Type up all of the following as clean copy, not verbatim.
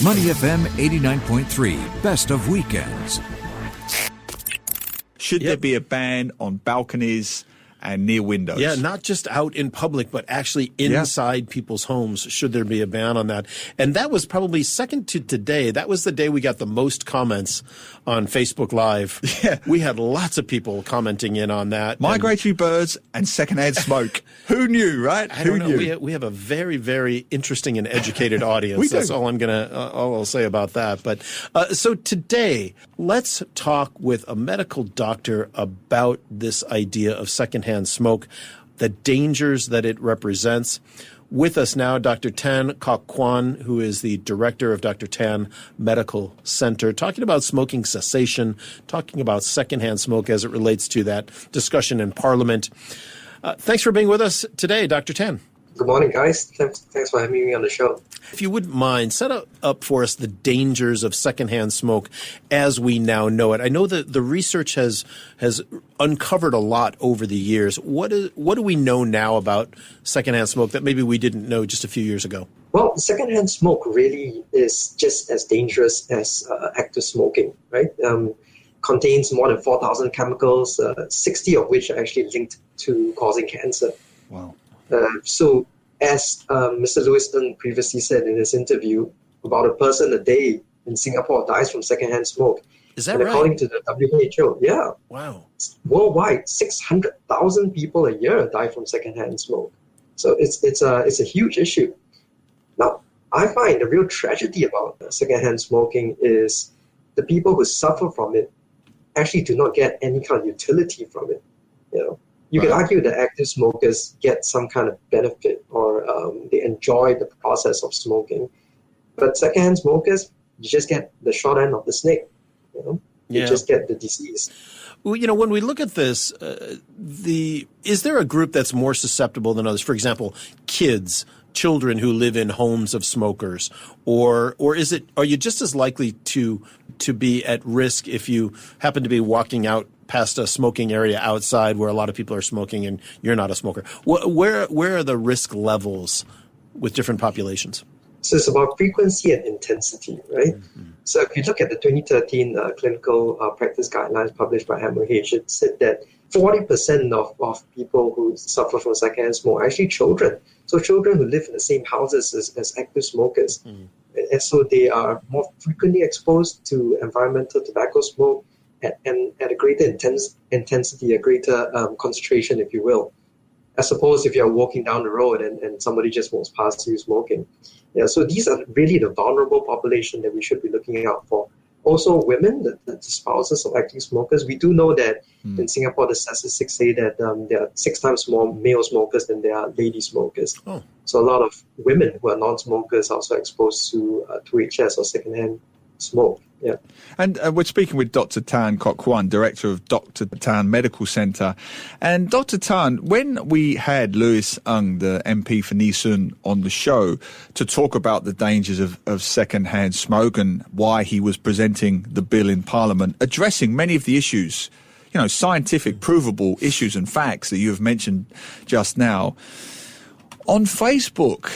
Money FM 89.3, best of weekends. Should there be a ban on balconies and near windows? Yeah, not just out in public, but actually inside people's homes. Should there be a ban on that? And that was probably second to today. That was the day we got the most comments on Facebook Live. Yeah. We had lots of people commenting in on that. Migratory birds and secondhand smoke. Who knew, right? I don't know. We have a very, very interesting and educated audience. That's all all I'll say about that. But so today, let's talk with a medical doctor about this idea of secondhand smoke, the dangers that it represents. With us now, Dr. Tan Kok Kuan, who is the director of Dr. Tan Medical Center, talking about smoking cessation, talking about secondhand smoke as it relates to that discussion in Parliament. Thanks for being with us today, Dr. Tan. Good morning, guys. Thanks for having me on the show. If you wouldn't mind, set up for us the dangers of secondhand smoke as we now know it. I know that the research has uncovered a lot over the years. What do we know now about secondhand smoke that maybe we didn't know just a few years ago? Well, secondhand smoke really is just as dangerous as active smoking, right? Contains more than 4,000 chemicals, 60 of which are actually linked to causing cancer. Wow. So as Mr. Lewis Ng previously said in his interview, about a person a day in Singapore dies from secondhand smoke. Is that and right? According to the WHO, yeah. Wow. Worldwide, 600,000 people a year die from secondhand smoke. So it's a huge issue. Now, I find the real tragedy about secondhand smoking is the people who suffer from it actually do not get any kind of utility from it. You can argue that active smokers get some kind of benefit or they enjoy the process of smoking. But secondhand smokers, you just get the short end of the snake. You just get the disease. Well, when we look at this, is there a group that's more susceptible than others? For example, children who live in homes of smokers, or are you just as likely to be at risk if you happen to be walking out past a smoking area outside where a lot of people are smoking and you're not a smoker? Where are the risk levels with different populations? So it's about frequency and intensity, right? Mm-hmm. So if you look at the 2013 clinical practice guidelines published by MOH, it said that 40% of people who suffer from secondhand smoke are actually children. So children who live in the same houses as active smokers. Mm. And so they are more frequently exposed to environmental tobacco smoke and at a greater intensity, a greater concentration, if you will. As opposed if you're walking down the road and somebody just walks past you smoking. Yeah, so these are really the vulnerable population that we should be looking out for. Also, women, the spouses of active smokers. We do know that in Singapore, the statistics say that there are 6 times more male smokers than there are lady smokers. Oh. So a lot of women who are non-smokers are also exposed to 2HS or secondhand smoke. Yeah. And we're speaking with Dr. Tan Kok Kuan, director of Dr. Tan Medical Center. And Dr. Tan, when we had Lewis Ng, the MP for Nee Soon, on the show to talk about the dangers of second-hand smoke and why he was presenting the bill in Parliament, addressing many of the issues, scientific, provable issues and facts that you have mentioned just now, on Facebook,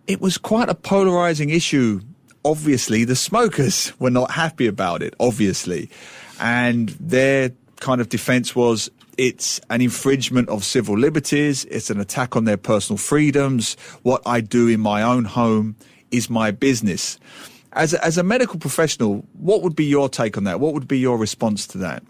it was quite a polarizing issue. Obviously, the smokers were not happy about it, obviously. And their kind of defense was it's an infringement of civil liberties. It's an attack on their personal freedoms. What I do in my own home is my business. As a medical professional, what would be your take on that? What would be your response to that?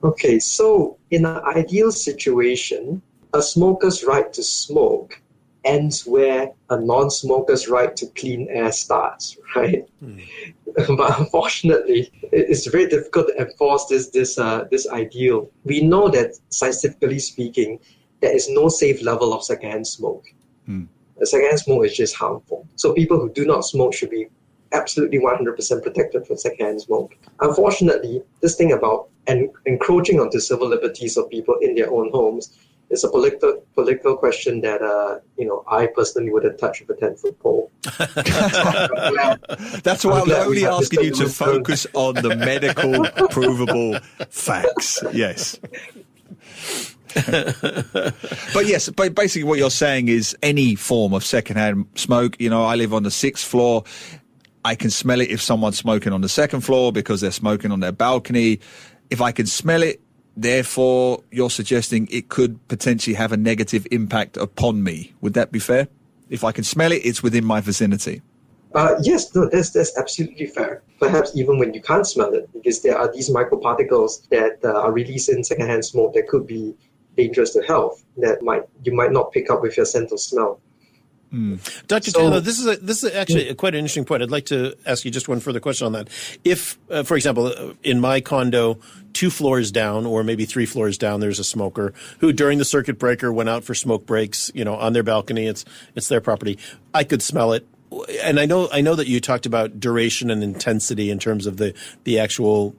Okay, so in an ideal situation, a smoker's right to smoke ends where a non-smoker's right to clean air starts, right? But unfortunately, it's very difficult to enforce this ideal. We know that scientifically speaking, there is no safe level of secondhand smoke. Secondhand smoke is just harmful. So people who do not smoke should be absolutely 100% protected from secondhand smoke. Unfortunately, this thing about encroaching onto civil liberties of people in their own homes is a political question that I personally wouldn't touch with a 10-foot pole. That's why I'm only asking you to focus on the medical provable facts. Yes. But basically what you're saying is any form of secondhand smoke. I live on the 6th floor. I can smell it if someone's smoking on the second floor because they're smoking on their balcony. If I can smell it, therefore, you're suggesting it could potentially have a negative impact upon me. Would that be fair? If I can smell it, it's within my vicinity. Yes, no, that's absolutely fair. Perhaps even when you can't smell it, because there are these microparticles that are released in secondhand smoke that could be dangerous to health, that you might not pick up with your scent or smell. Dr. Tan, this is actually quite an interesting point. I'd like to ask you just one further question on that. If, for example, in my condo, 2 floors down or maybe 3 floors down, there's a smoker who during the circuit breaker went out for smoke breaks, on their balcony. It's their property. I could smell it. And I know that you talked about duration and intensity in terms of the actual,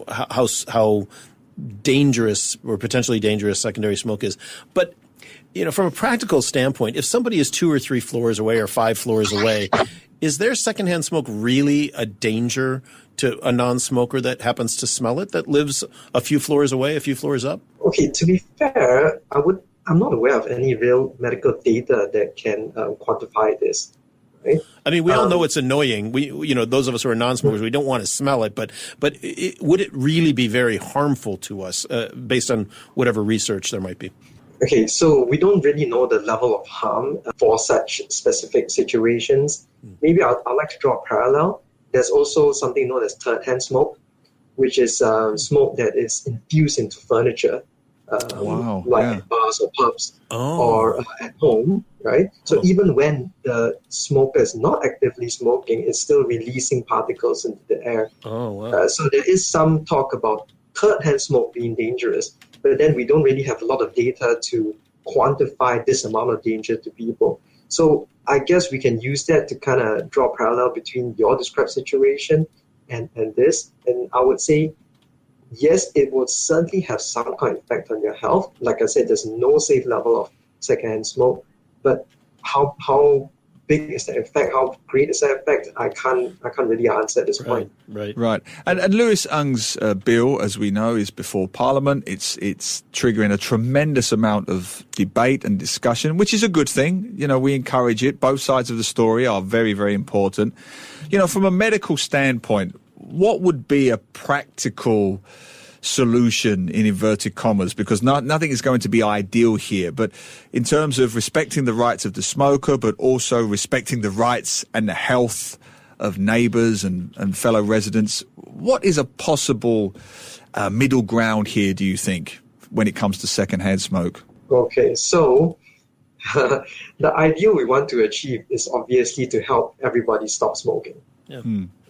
how dangerous or potentially dangerous secondary smoke is. But from a practical standpoint, if somebody is 2 or 3 floors away or 5 floors away, is their secondhand smoke really a danger to a non-smoker that happens to smell it, that lives a few floors away, a few floors up? Okay, to be fair, I'm not aware of any real medical data that can quantify this. Right? I mean, we all know it's annoying. Those of us who are non-smokers, we don't want to smell it, but would it really be very harmful to us based on whatever research there might be? Okay, so we don't really know the level of harm for such specific situations. Maybe I'd like to draw a parallel. There's also something known as third-hand smoke, which is smoke that is infused into furniture, at bars or pubs or at home, right? So even when the smoker is not actively smoking, it's still releasing particles into the air. So there is some talk about third-hand smoke being dangerous, but then we don't really have a lot of data to quantify this amount of danger to people. So I guess we can use that to kind of draw a parallel between your described situation and this. And I would say, yes, it would certainly have some kind of effect on your health. Like I said, there's no safe level of secondhand smoke, but how big is the effect? How great is that effect? I can't really answer at this point. Right. And Lewis Ng's bill, as we know, is before Parliament. It's triggering a tremendous amount of debate and discussion, which is a good thing. We encourage it. Both sides of the story are very, very important. From a medical standpoint, what would be a practical solution in inverted commas, because nothing is going to be ideal here, but in terms of respecting the rights of the smoker, but also respecting the rights and the health of neighbours and fellow residents, what is a possible middle ground here, do you think, when it comes to secondhand smoke? Okay, so the ideal we want to achieve is obviously to help everybody stop smoking. Yeah.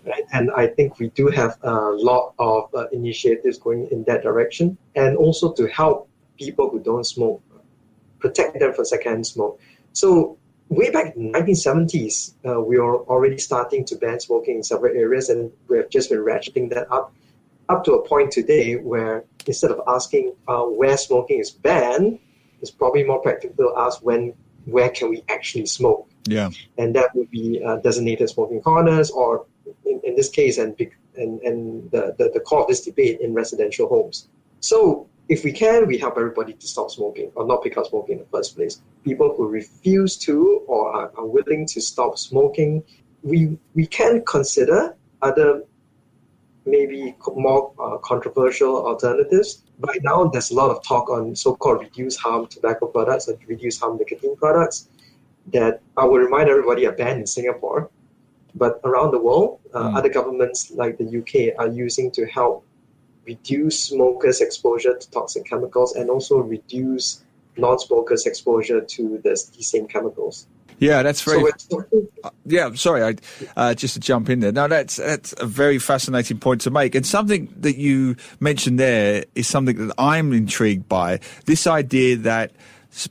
Right? And I think we do have a lot of initiatives going in that direction, and also to help people who don't smoke, protect them from secondhand smoke. So way back in the 1970s, we were already starting to ban smoking in several areas, and we have just been ratcheting that up to a point today where instead of asking where smoking is banned, it's probably more practical to ask where can we actually smoke. Yeah. And that would be designated smoking corners, or in this case, and the core of this debate, in residential homes. So if we can, we help everybody to stop smoking or not pick up smoking in the first place. People who refuse to or are willing to stop smoking, we can consider other maybe more controversial alternatives. Right now, there's a lot of talk on so-called reduced harm tobacco products or reduced harm nicotine products that I will remind everybody are banned in Singapore. But around the world, other governments like the UK are using to help reduce smokers' exposure to toxic chemicals and also reduce non-smokers' exposure to these same chemicals. Yeah, that's very. Just to jump in there. Now, that's a very fascinating point to make, and something that you mentioned there is something that I'm intrigued by. This idea that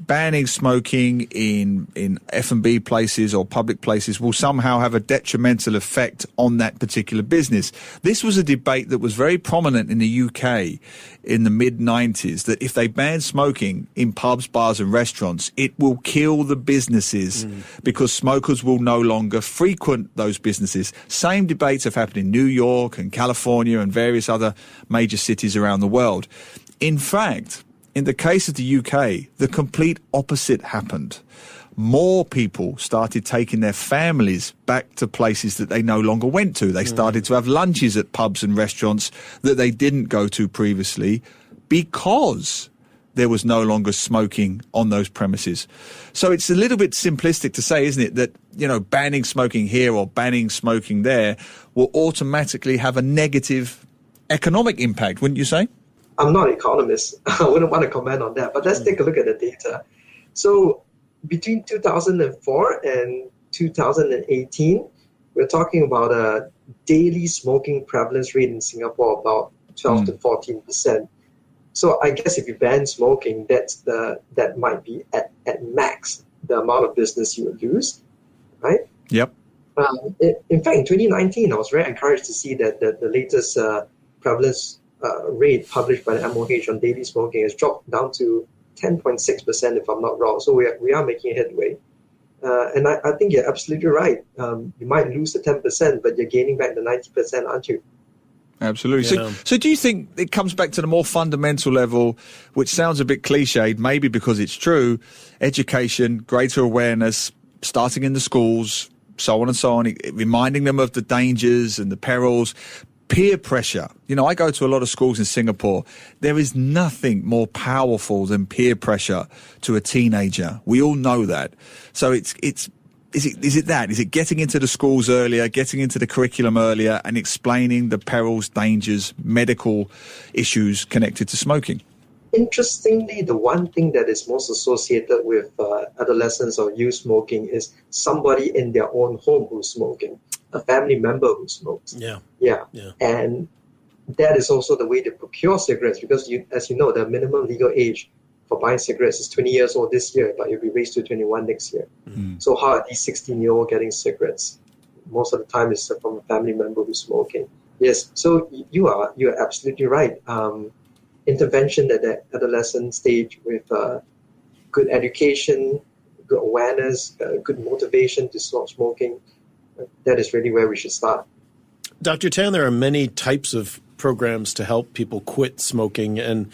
banning smoking in F&B places or public places will somehow have a detrimental effect on that particular business. This was a debate that was very prominent in the UK in the mid-90s, that if they ban smoking in pubs, bars and restaurants, it will kill the businesses because smokers will no longer frequent those businesses. Same debates have happened in New York and California and various other major cities around the world. In fact, in the case of the UK, the complete opposite happened. more people started taking their families back to places that they no longer went to. They started to have lunches at pubs and restaurants that they didn't go to previously because there was no longer smoking on those premises. So it's a little bit simplistic to say, isn't it, that, you know, banning smoking here or banning smoking there will automatically have a negative economic impact, wouldn't you say? I'm not an economist. I wouldn't want to comment on that, but let's take a look at the data. So between 2004 and 2018, we're talking about a daily smoking prevalence rate in Singapore about 12 to 14%. So I guess if you ban smoking, that might be at max the amount of business you would lose, right? Yep. In fact, in 2019, I was very encouraged to see that the latest prevalence rate published by the MOH on daily smoking has dropped down to 10.6%, if I'm not wrong. So we are making headway. And I think you're absolutely right. You might lose the 10%, but you're gaining back the 90%, aren't you? Absolutely. Yeah. So do you think it comes back to the more fundamental level, which sounds a bit cliched, maybe because it's true, education, greater awareness, starting in the schools, so on, reminding them of the dangers and the perils, peer pressure. You know, I go to a lot of schools in Singapore. There is nothing more powerful than peer pressure to a teenager. We all know that. So is it that? Is it getting into the schools earlier, getting into the curriculum earlier and explaining the perils, dangers, medical issues connected to smoking? Interestingly, the one thing that is most associated with adolescents or youth smoking is somebody in their own home who's smoking, a family member who smokes. Yeah. And that is also the way to procure cigarettes, because as you know, the minimum legal age for buying cigarettes is 20 years old this year, but it'll be raised to 21 next year. So how are these 16-year-olds getting cigarettes? Most of the time it's from a family member who's smoking. Yes, so you're absolutely right. Intervention at the adolescent stage with good education, good awareness, good motivation to stop smoking, that is really where we should start. Dr. Tan, there are many types of programs to help people quit smoking. And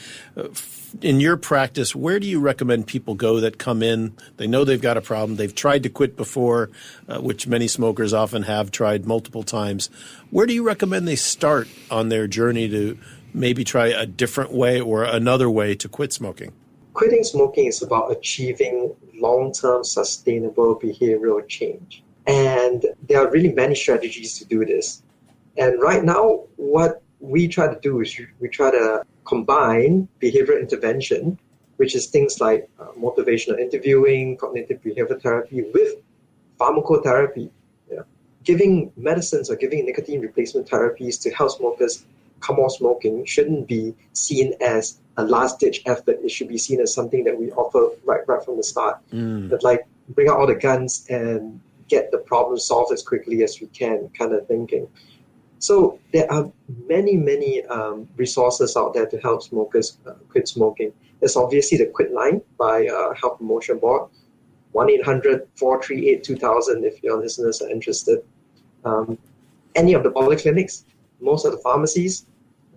in your practice, where do you recommend people go that come in, they know they've got a problem, they've tried to quit before, which many smokers often have tried multiple times. Where do you recommend they start on their journey to maybe try a different way or another way to quit smoking? Quitting smoking is about achieving long-term sustainable behavioral change. And there are really many strategies to do this. And right now, what we try to do is we try to combine behavioral intervention, which is things like motivational interviewing, cognitive behavioral therapy, with pharmacotherapy. Giving medicines or giving nicotine replacement therapies to help smokers come off smoking shouldn't be seen as a last-ditch effort. It should be seen as something that we offer right from the start. But like, bring out all the guns and get the problem solved as quickly as we can kind of thinking. So there are many resources out there to help smokers quit smoking. There's obviously the Quit Line by Health Promotion Board, 1-800-438-2000 if your listeners are interested. Any of the polyclinics, most of the pharmacies,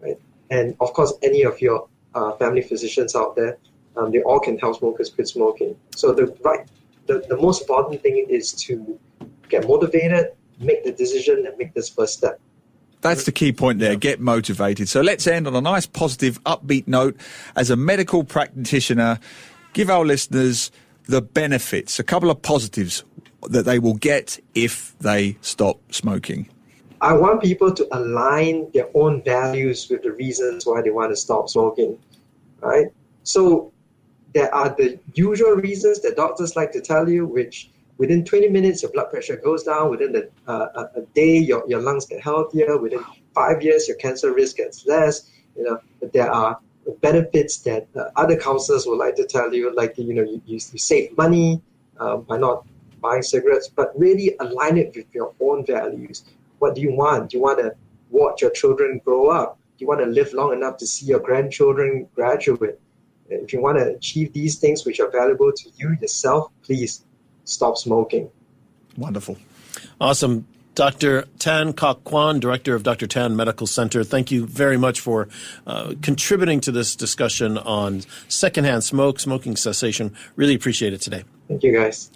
right? And of course, any of your family physicians out there, they all can help smokers quit smoking. So the most important thing is to get motivated, make the decision, and make this first step. That's the key point there, get motivated. So let's end on a nice, positive, upbeat note. As a medical practitioner, give our listeners the benefits, a couple of positives that they will get if they stop smoking. I want people to align their own values with the reasons why they want to stop smoking, right? So there are the usual reasons that doctors like to tell you, which within 20 minutes, your blood pressure goes down. Within a day, your lungs get healthier. Within 5 years, your cancer risk gets less. There are benefits that other counselors would like to tell you, like, you save money by not buying cigarettes, but really align it with your own values. What do you want? Do you want to watch your children grow up? Do you want to live long enough to see your grandchildren graduate? If you want to achieve these things which are valuable to you yourself, please stop smoking. Wonderful. Awesome. Dr. Tan Kok Kuan, Director of Dr. Tan Medical Center, thank you very much for contributing to this discussion on secondhand smoking cessation. Really appreciate it today. Thank you, guys.